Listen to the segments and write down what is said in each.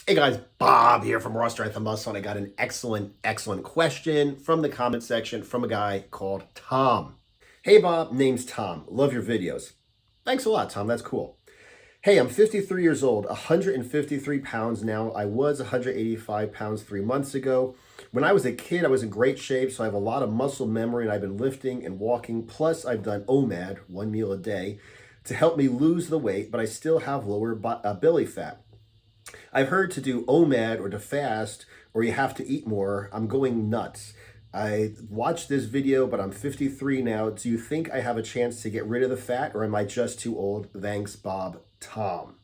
Hey guys, Bob here from Raw Strength and Muscle, and I got an excellent question from the comment section from a guy called Tom. Hey Bob, name's Tom. Love your videos. Thanks a lot, Tom. That's cool. Hey, I'm 53 years old, 153 pounds now. I was 185 pounds 3 months ago. When I was a kid, I was in great shape, so I have a lot of muscle memory, and I've been lifting and walking. Plus, I've done OMAD, 1 meal a day, to help me lose the weight, but I still have lower belly fat. I've heard to do OMAD or to fast or you have to eat more. I'm going nuts. I watched this video, but I'm 53 now. Do you think I have a chance to get rid of the fat or am I just too old? Thanks, Bob. Tom.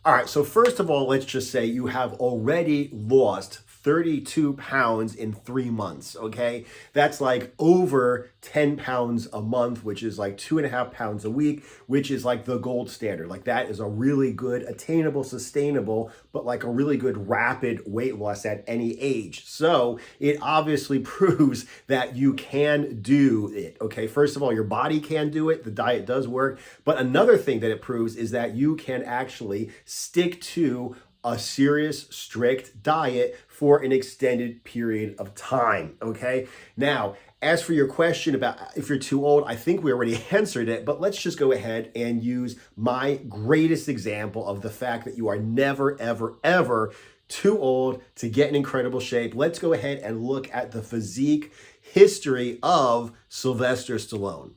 All right, so first of all, let's just say you have already lost 32 pounds in 3 months, okay? That's like over 10 pounds a month, which is like 2.5 pounds a week, which is like the gold standard. Like that is a really good, attainable, sustainable, but like a really good rapid weight loss at any age. So it obviously proves that you can do it, okay? First of all, your body can do it. The diet does work. But another thing that it proves is that you can actually stick to a serious, strict diet for an extended period of time, okay? Now, as for your question about if you're too old, I think we already answered it, but let's just go ahead and use my greatest example of the fact that you are never, ever, ever too old to get in incredible shape. Let's go ahead and look at the physique history of Sylvester Stallone.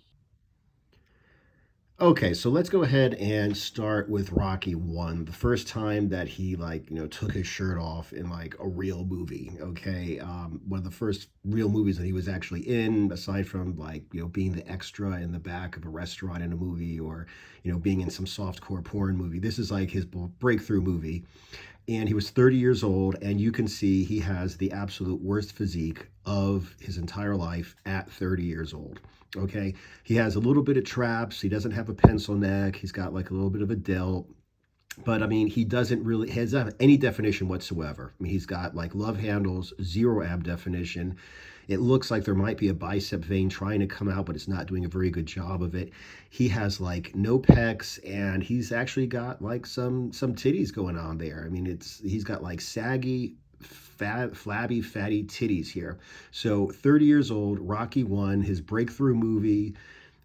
Okay, so let's go ahead and start with Rocky 1, the first time that he took his shirt off in like a real movie, okay? One of the first real movies that he was actually in, aside from being the extra in the back of a restaurant in a movie or, being in some softcore porn movie. This is like his breakthrough movie. And he was 30 years old, and you can see he has the absolute worst physique of his entire life at 30 years old. Okay, he has a little bit of traps. He doesn't have a pencil neck. He's got like a little bit of a delt. But I mean, he doesn't really has any definition whatsoever. I mean, he's got like love handles, zero ab definition. It looks like there might be a bicep vein trying to come out, but it's not doing a very good job of it. He has like no pecs, and he's actually got like some titties going on there. I mean, he's got like saggy, flabby, fatty titties here. So 30 years old, Rocky 1, his breakthrough movie,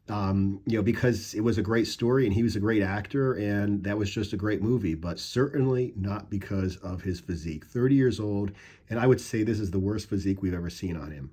because it was a great story and he was a great actor and that was just a great movie, but certainly not because of his physique. 30 years old, and I would say this is the worst physique we've ever seen on him.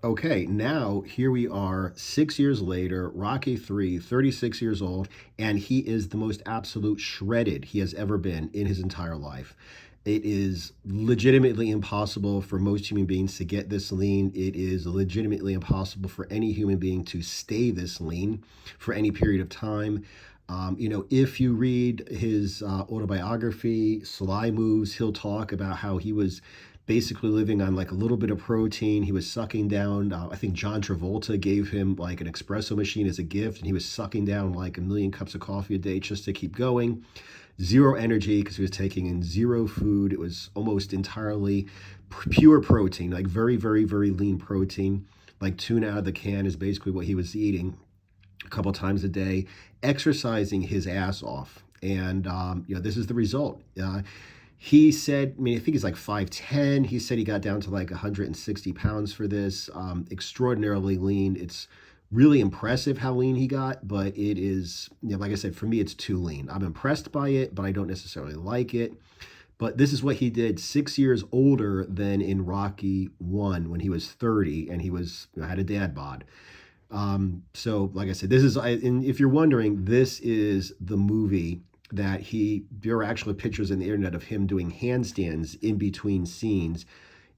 Okay, now here we are 6 years later, Rocky 3, 36 years old, and he is the most absolute shredded he has ever been in his entire life. It is legitimately impossible for most human beings to get this lean. It is legitimately impossible for any human being to stay this lean for any period of time. If you read his autobiography, Sly Moves, he'll talk about how he was basically living on like a little bit of protein. He was sucking down, I think John Travolta gave him like an espresso machine as a gift, and he was sucking down like 1 million cups of coffee a day just to keep going. Zero energy because he was taking in zero food. It was almost entirely pure protein, like very, very, very lean protein. Like tuna out of the can is basically what he was eating a couple times a day, exercising his ass off. And, this is the result. He said, I think he's like 5'10". He said he got down to like 160 pounds for this, extraordinarily lean. It's really impressive how lean he got, but it is, like I said, for me, it's too lean. I'm impressed by it, but I don't necessarily like it. But this is what he did 6 years older than in Rocky 1 when he was 30 and he had a dad bod. So like I said, and if you're wondering, this is the movie that there are actually pictures in the internet of him doing handstands in between scenes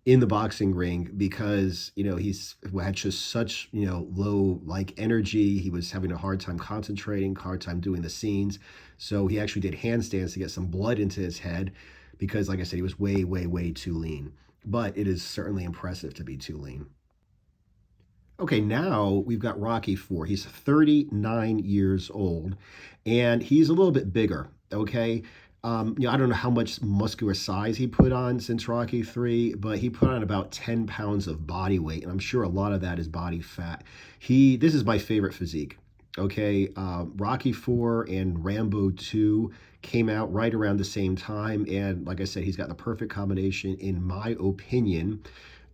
in the boxing ring because, he's had just such, low energy. He was having a hard time concentrating, hard time doing the scenes. So he actually did handstands to get some blood into his head because, like I said, he was way, way, way too lean. But it is certainly impressive to be too lean. Okay, now we've got Rocky 4. He's 39 years old, and he's a little bit bigger, okay? I don't know how much muscular size he put on since Rocky 3, but he put on about 10 pounds of body weight, and I'm sure a lot of that is body fat. This is my favorite physique, okay? Rocky 4 and Rambo 2 came out right around the same time. And like I said, he's got the perfect combination, in my opinion,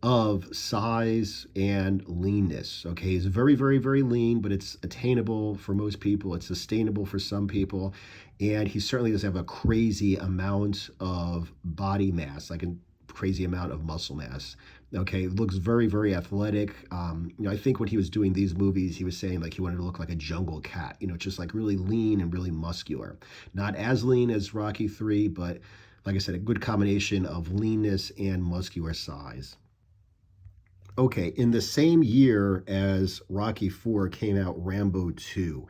of size and leanness. Okay, he's very, very, very lean, but it's attainable for most people. It's sustainable for some people, and he certainly does have a crazy amount of body mass, like a crazy amount of muscle mass. Okay, looks very, very athletic. I think when he was doing these movies, he was saying like he wanted to look like a jungle cat. Just like really lean and really muscular. Not as lean as Rocky 3, but like I said, a good combination of leanness and muscular size. Okay, in the same year as Rocky 4 came out Rambo 2.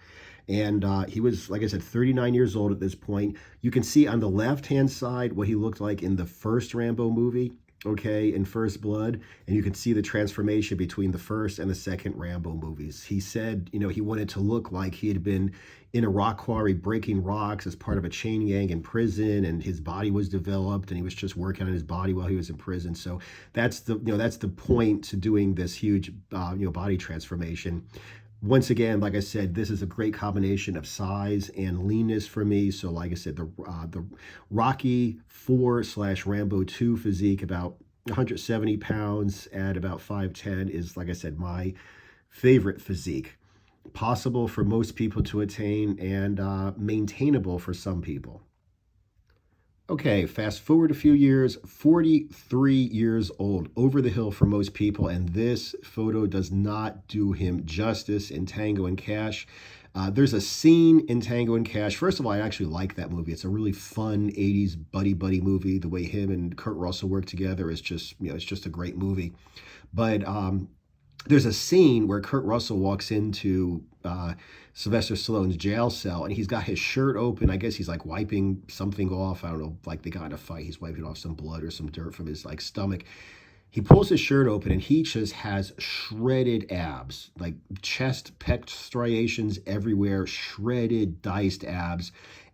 And he was, like I said, 39 years old at this point. You can see on the left-hand side what he looked like in the first Rambo movie, okay, in First Blood. And you can see the transformation between the first and the second Rambo movies. He said, he wanted to look like he had been in a rock quarry breaking rocks as part of a chain gang in prison, and his body was developed, and he was just working on his body while he was in prison. So that's the point to doing this huge body transformation. Once again, like I said, this is a great combination of size and leanness for me. So like I said, the Rocky 4 slash Rambo 2 physique, about 170 pounds at about 5'10", is, like I said, my favorite physique. Possible for most people to attain, and maintainable for some people. Okay, fast forward a few years, 43 years old, over the hill for most people, and this photo does not do him justice in Tango and Cash. There's a scene in Tango and Cash. First of all, I actually like that movie. It's a really fun 80s buddy movie. The way him and Kurt Russell work together is just, it's just a great movie. But there's a scene where Kurt Russell walks into Sylvester Stallone's jail cell, and he's got his shirt open. I guess he's like wiping something off. I don't know, like they got in a fight. He's wiping off some blood or some dirt from his like stomach. He pulls his shirt open, and he just has shredded abs, like chest, pec striations everywhere, shredded, diced abs.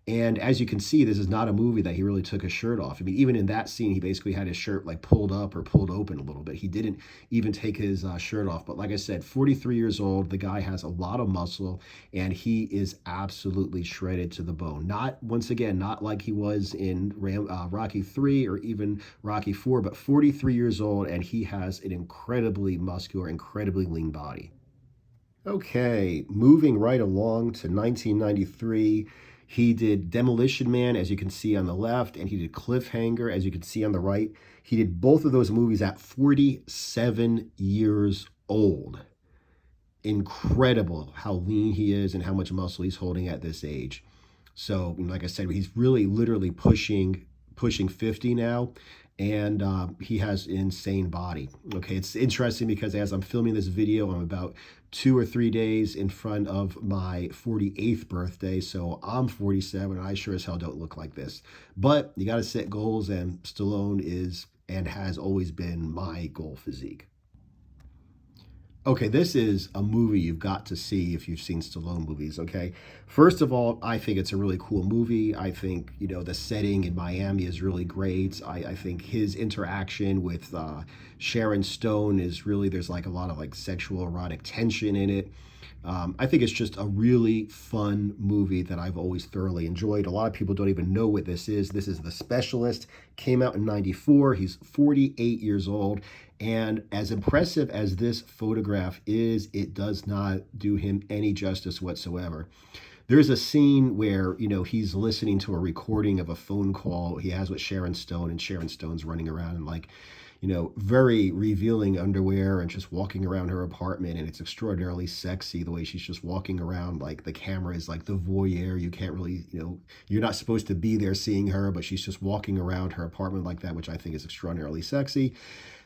And as you can see, this is not a movie that he really took his shirt off. I mean, even in that scene, he basically had his shirt like pulled up or pulled open a little bit. He didn't even take his shirt off. But like I said, 43 years old, the guy has a lot of muscle, and he is absolutely shredded to the bone. Not, once again, not like he was in Rocky 3 or even Rocky 4, but 43 years old, and he has an incredibly muscular, incredibly lean body. Okay, moving right along to 1993. He did Demolition Man, as you can see on the left, and he did Cliffhanger, as you can see on the right. He did both of those movies at 47 years old. Incredible how lean he is and how much muscle he's holding at this age. So, like I said, he's really literally pushing 50 now, and he has an insane body. Okay, it's interesting because as I'm filming this video, I'm about 2 or 3 days in front of my 48th birthday, so I'm 47, and I sure as hell don't look like this. But you got to set goals, and Stallone is and has always been my goal physique. Okay, this is a movie you've got to see if you've seen Stallone movies, okay? First of all, I think it's a really cool movie. I think, the setting in Miami is really great. I think his interaction with Sharon Stone is really, there's like a lot of like sexual erotic tension in it. I think it's just a really fun movie that I've always thoroughly enjoyed. A lot of people don't even know what this is. This is The Specialist. Came out in '94. He's 48 years old. And as impressive as this photograph is, it does not do him any justice whatsoever. There's a scene where, he's listening to a recording of a phone call he has with Sharon Stone, and Sharon Stone's running around in like, very revealing underwear and just walking around her apartment. And it's extraordinarily sexy the way she's just walking around. Like the camera is like the voyeur. You can't really, you're not supposed to be there seeing her, but she's just walking around her apartment like that, which I think is extraordinarily sexy.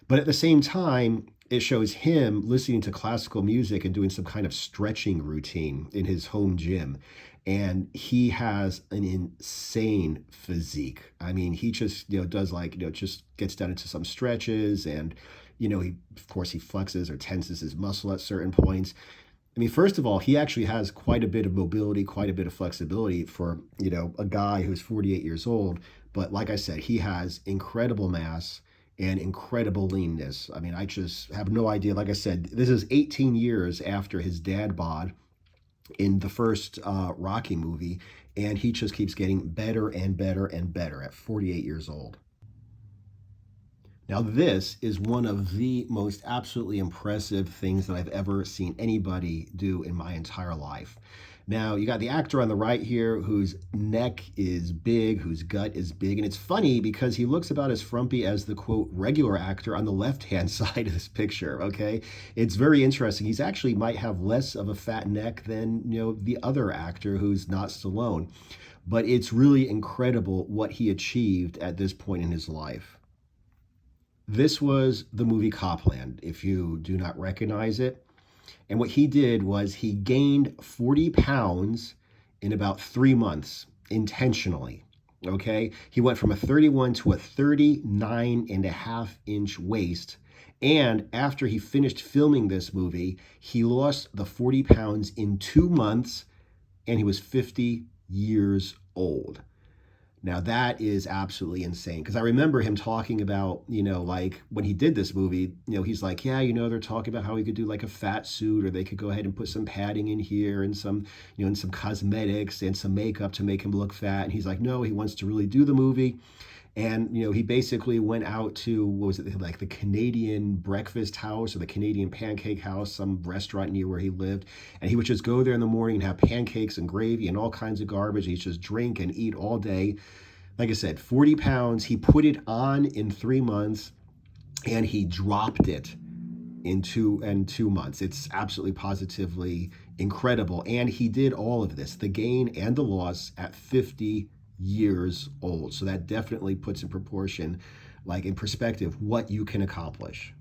But at the same time, it shows him listening to classical music and doing some kind of stretching routine in his home gym. And he has an insane physique. I mean, he just, does like, just gets down into some stretches, and, of course he flexes or tenses his muscle at certain points. I mean, first of all, he actually has quite a bit of mobility, quite a bit of flexibility for, a guy who's 48 years old. But like I said, he has incredible mass and incredible leanness. I mean, I just have no idea. Like I said, this is 18 years after his dad bod in the first Rocky movie, And he just keeps getting better and better and better at 48 years old. Now, this is one of the most absolutely impressive things that I've ever seen anybody do in my entire life. Now, you got the actor on the right here whose neck is big, whose gut is big. And it's funny because he looks about as frumpy as the, quote, regular actor on the left-hand side of this picture, okay? It's very interesting. He's actually might have less of a fat neck than, the other actor who's not Stallone. But it's really incredible what he achieved at this point in his life. This was the movie Copland, if you do not recognize it. And what he did was he gained 40 pounds in about 3 months intentionally. Okay. He went from a 31 to a 39.5-inch waist. And after he finished filming this movie, he lost the 40 pounds in 2 months, and he was 50 years old. Now, that is absolutely insane, because I remember him talking about, like when he did this movie, he's like, yeah, they're talking about how he could do like a fat suit, or they could go ahead and put some padding in here and some, and some cosmetics and some makeup to make him look fat. And he's like, no, he wants to really do the movie. And, he basically went out to, what was it, like the Canadian Breakfast House or the Canadian Pancake House, some restaurant near where he lived. And he would just go there in the morning and have pancakes and gravy and all kinds of garbage. He'd just drink and eat all day. Like I said, 40 pounds. He put it on in 3 months, and he dropped it in 2 months. It's absolutely positively incredible. And he did all of this, the gain and the loss, at 50 years old. So that definitely puts in proportion, like in perspective, what you can accomplish.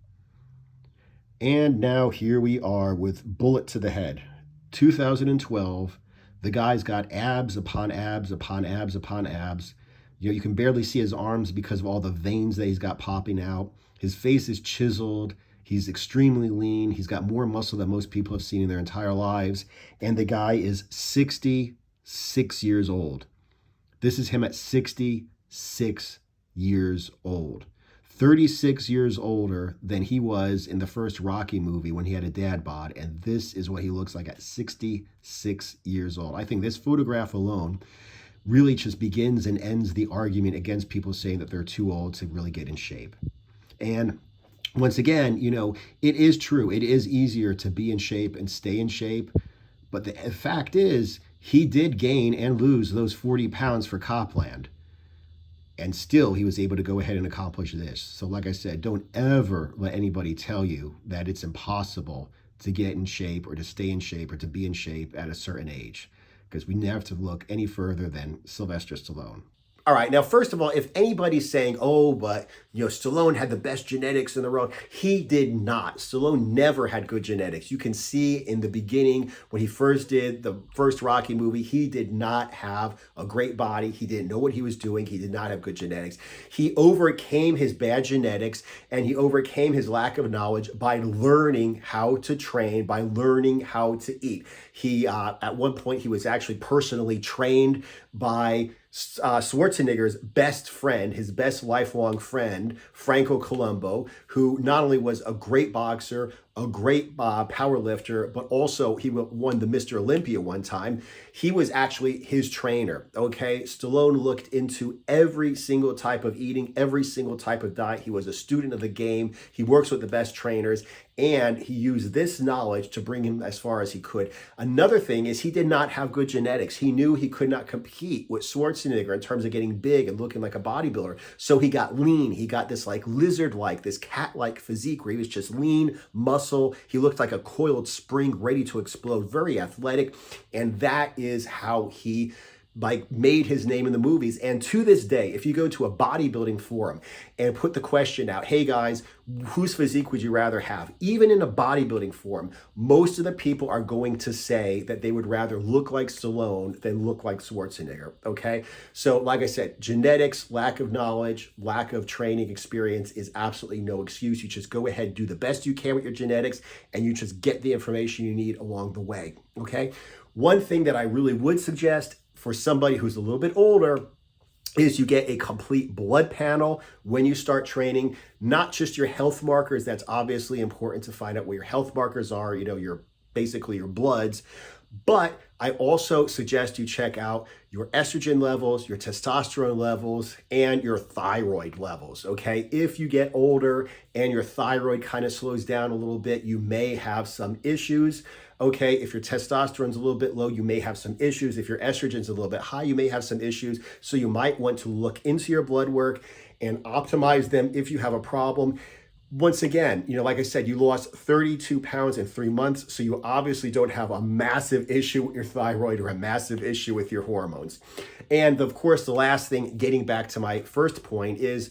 And now here we are with bullet to the head. 2012, the guy's got abs upon abs upon abs upon abs. You can barely see his arms because of all the veins that he's got popping out. His face is chiseled. He's extremely lean. He's got more muscle than most people have seen in their entire lives. And the guy is 66 years old. This is him at 66 years old. 36 years older than he was in the first Rocky movie when he had a dad bod. And this is what he looks like at 66 years old. I think this photograph alone really just begins and ends the argument against people saying that they're too old to really get in shape. And once again, it is true. It is easier to be in shape and stay in shape. But the fact is, he did gain and lose those 40 pounds for Copland. And still, he was able to go ahead and accomplish this. So like I said, don't ever let anybody tell you that it's impossible to get in shape or to stay in shape or to be in shape at a certain age, because we never have to look any further than Sylvester Stallone. All right, now, first of all, if anybody's saying, oh, but, Stallone had the best genetics in the world, he did not. Stallone never had good genetics. You can see in the beginning when he first did the first Rocky movie, he did not have a great body. He didn't know what he was doing. He did not have good genetics. He overcame his bad genetics, and he overcame his lack of knowledge by learning how to train, by learning how to eat. He, at one point, he was actually personally trained by Schwarzenegger's best friend, his best lifelong friend, Franco Columbu, who not only was a great boxer, a great power lifter, but also he won the Mr. Olympia one time. He was actually his trainer, okay? Stallone looked into every single type of eating, every single type of diet. He was a student of the game. He works with the best trainers, and he used this knowledge to bring him as far as he could. Another thing is he did not have good genetics. He knew he could not compete with Schwarzenegger in terms of getting big and looking like a bodybuilder. So he got lean. He got this like lizard-like, this cat-like physique where he was just lean, muscle. He looked like a coiled spring ready to explode, very athletic. And that is how he made his name in the movies. And to this day, if you go to a bodybuilding forum and put the question out, hey guys, whose physique would you rather have? Even in a bodybuilding forum, most of the people are going to say that they would rather look like Stallone than look like Schwarzenegger, okay? So like I said, genetics, lack of knowledge, lack of training experience is absolutely no excuse. You just go ahead, do the best you can with your genetics, and you just get the information you need along the way, okay? One thing that I really would suggest for somebody who's a little bit older is you get a complete blood panel when you start training, not just your health markers. That's obviously important to find out what your health markers are, your basically your bloods, But I also suggest you check out your estrogen levels, your testosterone levels, and your thyroid levels, okay? If you get older and your thyroid kind of slows down a little bit, you may have some issues, okay? If your testosterone's a little bit low, you may have some issues. If your estrogen's a little bit high, you may have some issues. So you might want to look into your blood work and optimize them if you have a problem. Once again, like I said, you lost 32 pounds in 3 months, so you obviously don't have a massive issue with your thyroid or a massive issue with your hormones. And of course, the last thing, getting back to my first point, is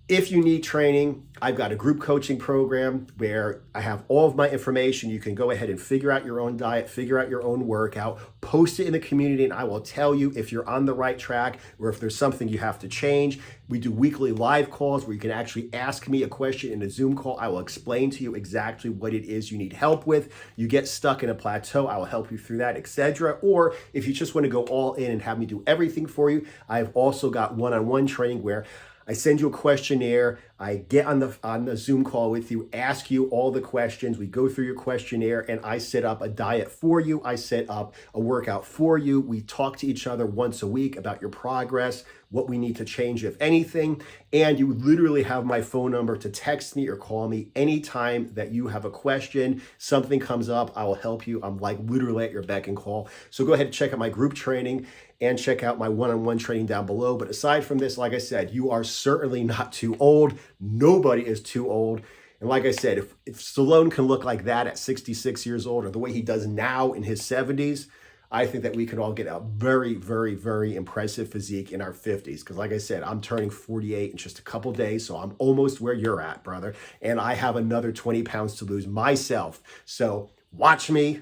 if you need training, I've got a group coaching program where I have all of my information. You can go ahead and figure out your own diet, figure out your own workout, post it in the community, and I will tell you if you're on the right track or if there's something you have to change. We do weekly live calls where you can actually ask me a question in a Zoom call. I will explain to you exactly what it is you need help with. You get stuck in a plateau, I will help you through that, etc. Or if you just want to go all in and have me do everything for you, I've also got one-on-one training where I send you a questionnaire. I get on the Zoom call with you, ask you all the questions. We go through your questionnaire and I set up a diet for you. I set up a workout for you. We talk to each other once a week about your progress, what we need to change, if anything. And you literally have my phone number to text me or call me anytime that you have a question, something comes up, I will help you. I'm like literally at your beck and call. So go ahead and check out my group training and check out my one-on-one training down below. But aside from this, like I said, you are certainly not too old. Nobody is too old. And like I said, if Stallone can look like that at 66 years old or the way he does now in his 70s, I think that we could all get a very, very, very impressive physique in our 50s. Because like I said, I'm turning 48 in just a couple days, so I'm almost where you're at, brother. And I have another 20 pounds to lose myself. So watch me.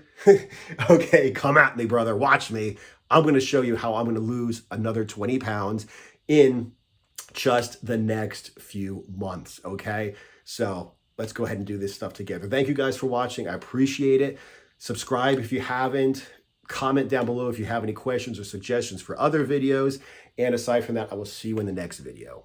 Okay, come at me, brother. Watch me. I'm going to show you how I'm going to lose another 20 pounds in just the next few months, okay? So let's go ahead and do this stuff together. Thank you guys for watching. I appreciate it. Subscribe if you haven't. Comment down below if you have any questions or suggestions for other videos. And aside from that, I will see you in the next video.